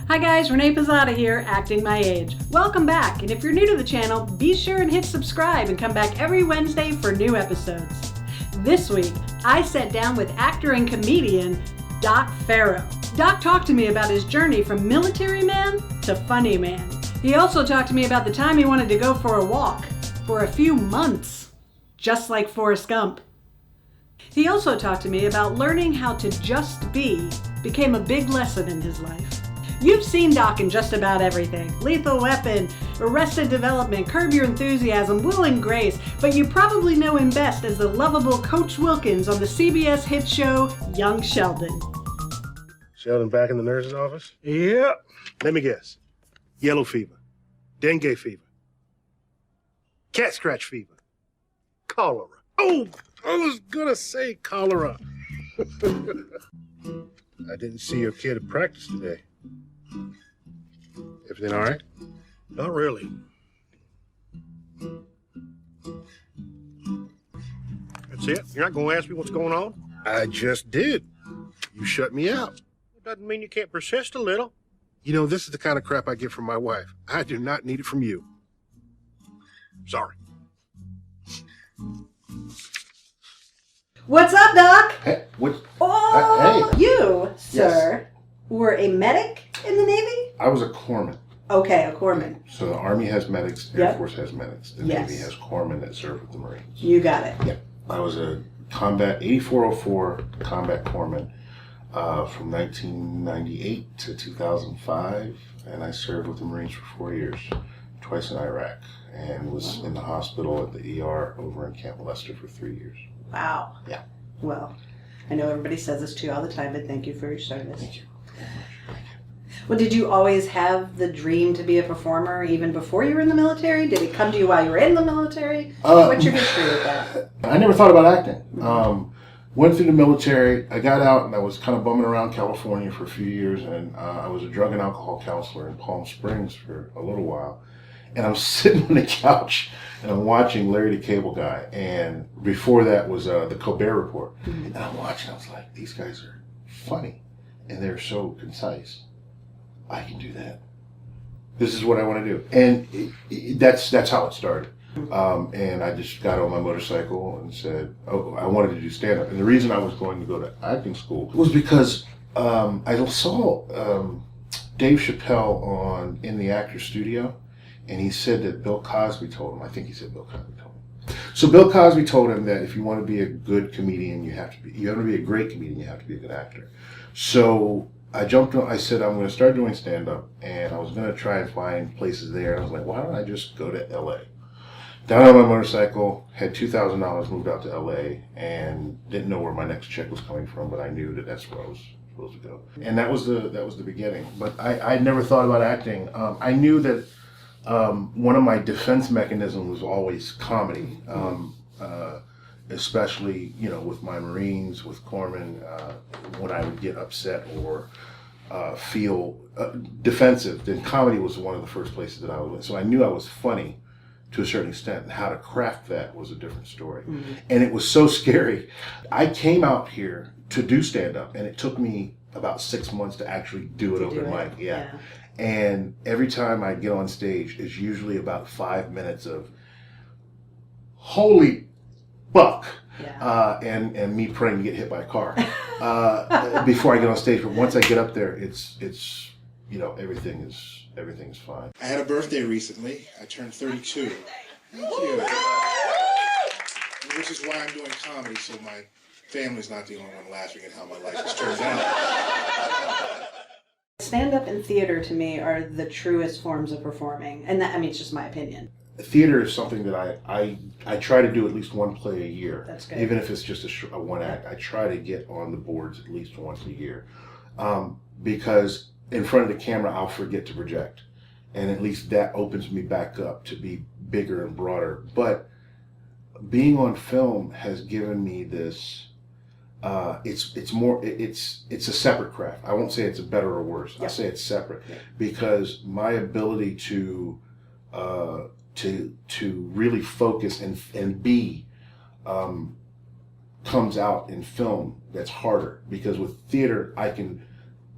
Hi guys, Renee Pizzata here, acting my age. Welcome back, and if you're new to the channel, be sure and hit subscribe and come back every Wednesday for new episodes. This week, I sat down with actor and comedian Doc Farrow. Doc talked to me about his journey from military man to funny man. He also talked to me about the time he wanted to go for a walk for a few months, just like Forrest Gump. He also talked to me about learning how to just be became a big lesson in his life. You've seen Doc in just about everything. Lethal Weapon, Arrested Development, Curb Your Enthusiasm, Will and Grace, but you probably know him best as the lovable Coach Wilkins on the CBS hit show, Young Sheldon. Sheldon back in the nurse's office? Yeah. Let me guess. Yellow fever, dengue fever, cat scratch fever, cholera. Oh, I was gonna say cholera. I didn't see your kid at practice today. Everything all right? Not really. That's it? You're not going to ask me what's going on? I just did. You shut me out. It doesn't mean you can't persist a little. You know, this is the kind of crap I get from my wife. I do not need it from you. Sorry. What's up, Doc? Hey, what? Oh, hey. you, sir, were a medic in the Navy? I was a corpsman. Okay, a corpsman. So the Army has medics, Air Force has medics. The Yes. Navy has corpsmen that serve with the Marines. You got it. Yeah. I was a combat 8404 combat corpsman from 1998 to 2005, and I served with the Marines for 4 years, twice in Iraq, and was in the hospital at the ER over in Camp Leicester for 3 years. Wow. Yeah. Well, I know everybody says this to you all the time, but thank you for your service. Thank you very much. Thank you. Well, did you always have the dream to be a performer even before you were in the military? Did it come to you while you were in the military? What's your history with that? I never thought about acting. Went through the military. I got out and I was kind of bumming around California for a few years, and I was a drug and alcohol counselor in Palm Springs for a little while. And I'm sitting on the couch and I'm watching Larry the Cable Guy. And before that was the Colbert Report. And I'm watching, I was like, these guys are funny and they're so concise. I can do that. This is what I want to do. And that's how it started. And I just got on my motorcycle and said, oh, I wanted to do stand-up. And the reason I was going to go to acting school was because I saw Dave Chappelle on In the Actor's Studio. And he said that Bill Cosby told him, I think he said Bill Cosby told him. So Bill Cosby told him that if you want to be a good comedian, you want to be a great comedian, you have to be a good actor. So I jumped on, I said, I'm going to start doing stand-up, and I was going to try and find places there. And I was like, why don't I just go to LA? Down on my motorcycle, had $2,000, moved out to LA, and didn't know where my next check was coming from, but I knew that that's where I was supposed to go. And that was the beginning. But I never thought about acting. I knew that one of my defense mechanisms was always comedy, especially, with my Marines, with corpsmen, when I would get upset or feel defensive, then comedy was one of the first places that I would. So I knew I was funny to a certain extent, and how to craft that was a different story. Mm-hmm. And it was so scary. I came out here to do stand-up, and it took me about 6 months to actually do it over the mic. Yeah. And every time I get on stage, it's usually about 5 minutes of holy fuck, and me praying to get hit by a car before I get on stage. But once I get up there, it's everything's fine. I had a birthday recently. I turned 32. Thank you. Which is why I'm doing comedy, so my family's not the only one laughing at how my life has turned out. Stand-up and theater, to me, are the truest forms of performing. And that, it's just my opinion. Theater is something that I try to do at least one play a year. That's good. Even if it's just a one act, I try to get on the boards at least once a year. Because in front of the camera, I'll forget to project. And at least that opens me back up to be bigger and broader. But being on film has given me this, it's a separate craft. I won't say it's a better or worse. I'll say it's separate, because my ability to really focus and be comes out in film. That's harder, because with theater I can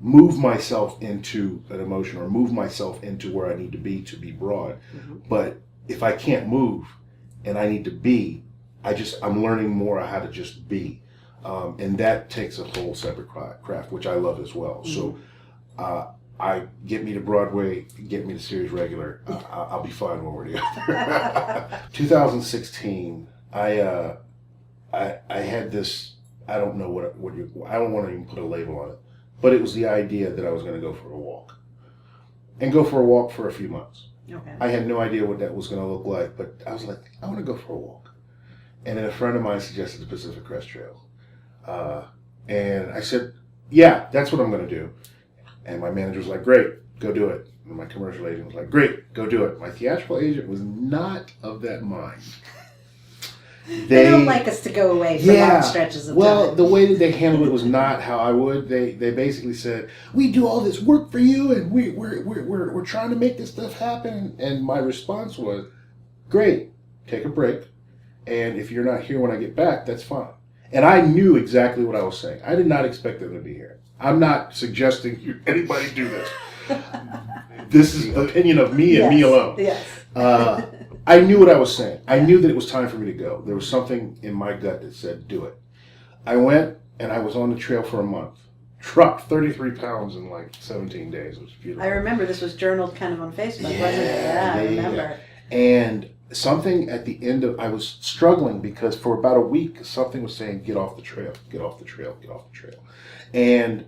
move myself into an emotion or move myself into where I need to be broad. But if I can't move and I need to be, I'm learning more how to just be. And that takes a whole separate craft, which I love as well. So I get me to Broadway, get me to series regular. I'll be fine when we're together. 2016, I had this, I don't know I don't want to even put a label on it, but it was the idea that I was going to go for a walk. And go for a walk for a few months. Okay. I had no idea what that was going to look like, but I was like, I want to go for a walk. And then a friend of mine suggested the Pacific Crest Trail. And I said, yeah, that's what I'm going to do. And my manager was like, great, go do it. And my commercial agent was like, great, go do it. My theatrical agent was not of that mind. They don't like us to go away for long stretches of time. Well, the way that they handled it was not how I would. They basically said, we do all this work for you, and we're trying to make this stuff happen. And my response was, great, take a break. And if you're not here when I get back, that's fine. And I knew exactly what I was saying. I did not expect them to be here. I'm not suggesting anybody do this. This is the opinion of me and me alone. Yes. I knew what I was saying. I knew that it was time for me to go. There was something in my gut that said, do it. I went, and I was on the trail for a month. Dropped 33 pounds in like 17 days. It was beautiful. I remember this was journaled kind of on Facebook, wasn't it? Yeah, I remember. And something at the end of, I was struggling because for about a week, something was saying, get off the trail, get off the trail, get off the trail. And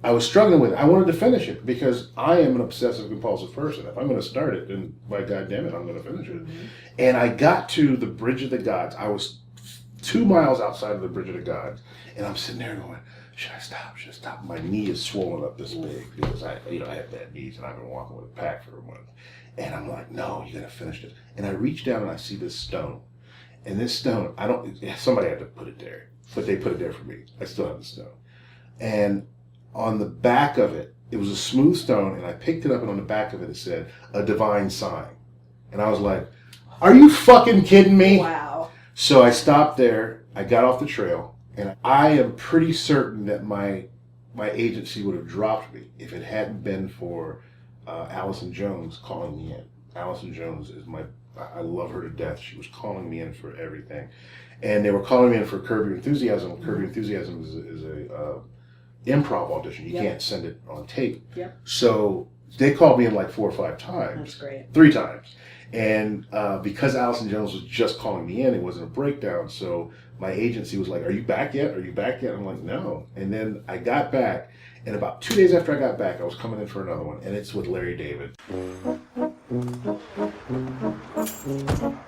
I was struggling with it. I wanted to finish it because I am an obsessive compulsive person. If I'm going to start it, then by God damn it, I'm going to finish it. And I got to the Bridge of the Gods. I was 2 miles outside of the Bridge of the Gods. And I'm sitting there going, should I stop? Should I stop? My knee is swollen up this big because I have bad knees and I've been walking with a pack for a month. And I'm like, no, you got to finish this. And I reach down and I see this stone. And this stone, somebody had to put it there, but they put it there for me. I still have the stone. And on the back of it, it was a smooth stone, and I picked it up, and on the back of it, it said, a divine sign. And I was like, are you fucking kidding me? Wow. So I stopped there, I got off the trail, and I am pretty certain that my agency would have dropped me if it hadn't been for Allison Jones calling me in. Allison Jones is I love her to death. She was calling me in for everything. And they were calling me in for Curb Your Enthusiasm. Curb Your Enthusiasm is a improv audition. You can't send it on tape. Yep. So they called me in like 4 or 5 times. That's great. 3 times. And because Allison Jones was just calling me in, it wasn't a breakdown. So my agency was like, are you back yet? Are you back yet? I'm like, no. And then I got back. And about 2 days after I got back, I was coming in for another one. And it's with Larry David.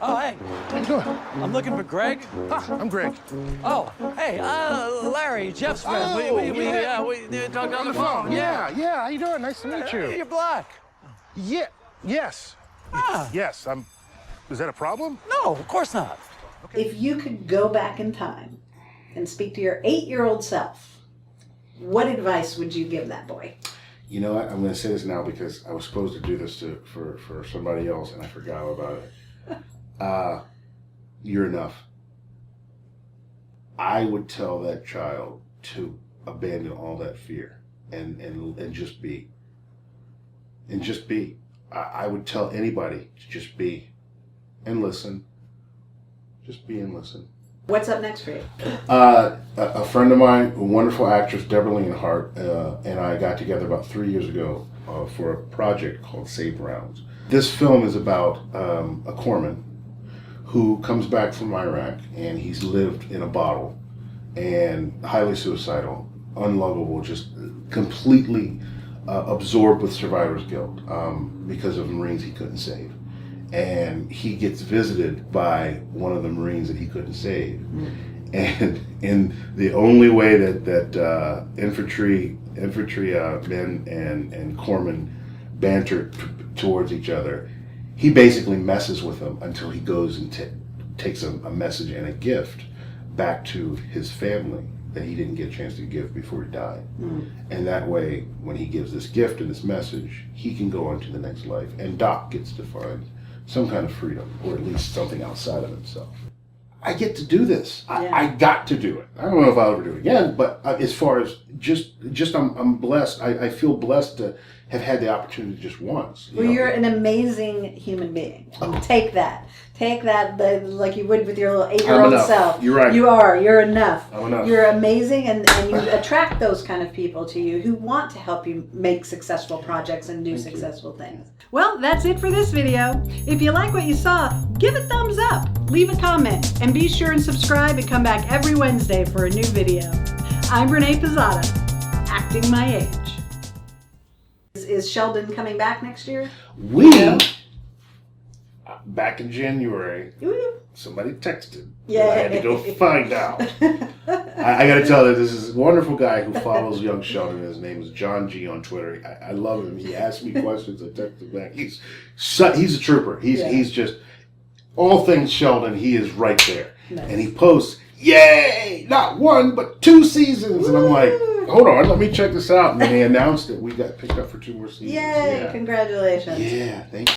Oh, hey. How you doing? I'm looking for Greg. I'm Greg. Oh, hey, Larry, Jeff's friend. We talked on the phone. Yeah. How you doing? Nice to meet you. You're black. Yeah. Yes. Yes. Is that a problem? No, of course not. If you could go back in time and speak to your 8-year-old self, what advice would you give that boy? You know what? I'm going to say this now because I was supposed to do this for somebody else and I forgot about it. You're enough. I would tell that child to abandon all that fear and just be. And just be. I would tell anybody to just be and listen. Just be and listen. What's up next for you? A friend of mine, a wonderful actress, Deborah Leonhardt, and I got together about 3 years ago for a project called Save Rounds. This film is about a corpsman who comes back from Iraq, and he's lived in a bottle, and highly suicidal, unlovable, just completely absorbed with survivor's guilt because of Marines he couldn't save. And he gets visited by one of the Marines that he couldn't save. And in the only way that infantry men and corpsmen banter towards each other, he basically messes with them until he goes and takes a message and a gift back to his family that he didn't get a chance to give before he died. And that way, when he gives this gift and this message, he can go on to the next life. And Doc gets to find some kind of freedom, or at least something outside of himself. I get to do this. Yeah. I got to do it. I don't know if I'll ever do it again, but as far as just I'm blessed. I feel blessed to have had the opportunity just once. Well, you're an amazing human being. Take that. Take that like you would with your little 8-year-old self. You're right. You are. You're enough. I'm enough. You're amazing, and you attract those kind of people to you who want to help you make successful projects and do successful things. Well, that's it for this video. If you like what you saw, give a thumbs up, leave a comment, and be sure and subscribe and come back every Wednesday for a new video. I'm Renee Pizzata, acting my age. Is Sheldon coming back next year? Back in January, Ooh. somebody texted. Yeah. I had to go find out. I got to tell you, this is a wonderful guy who follows young Sheldon. His name is John G on Twitter. I love him. He asks me questions. I text him back. He's a trooper. He's just all things Sheldon. He is right there, Nice. And he posts, "Yay! Not 1 but 2 seasons." And I'm like, hold on, let me check this out. And then they announced that we got picked up for 2 more seasons. Yay! Yeah. Congratulations. Yeah, thank you.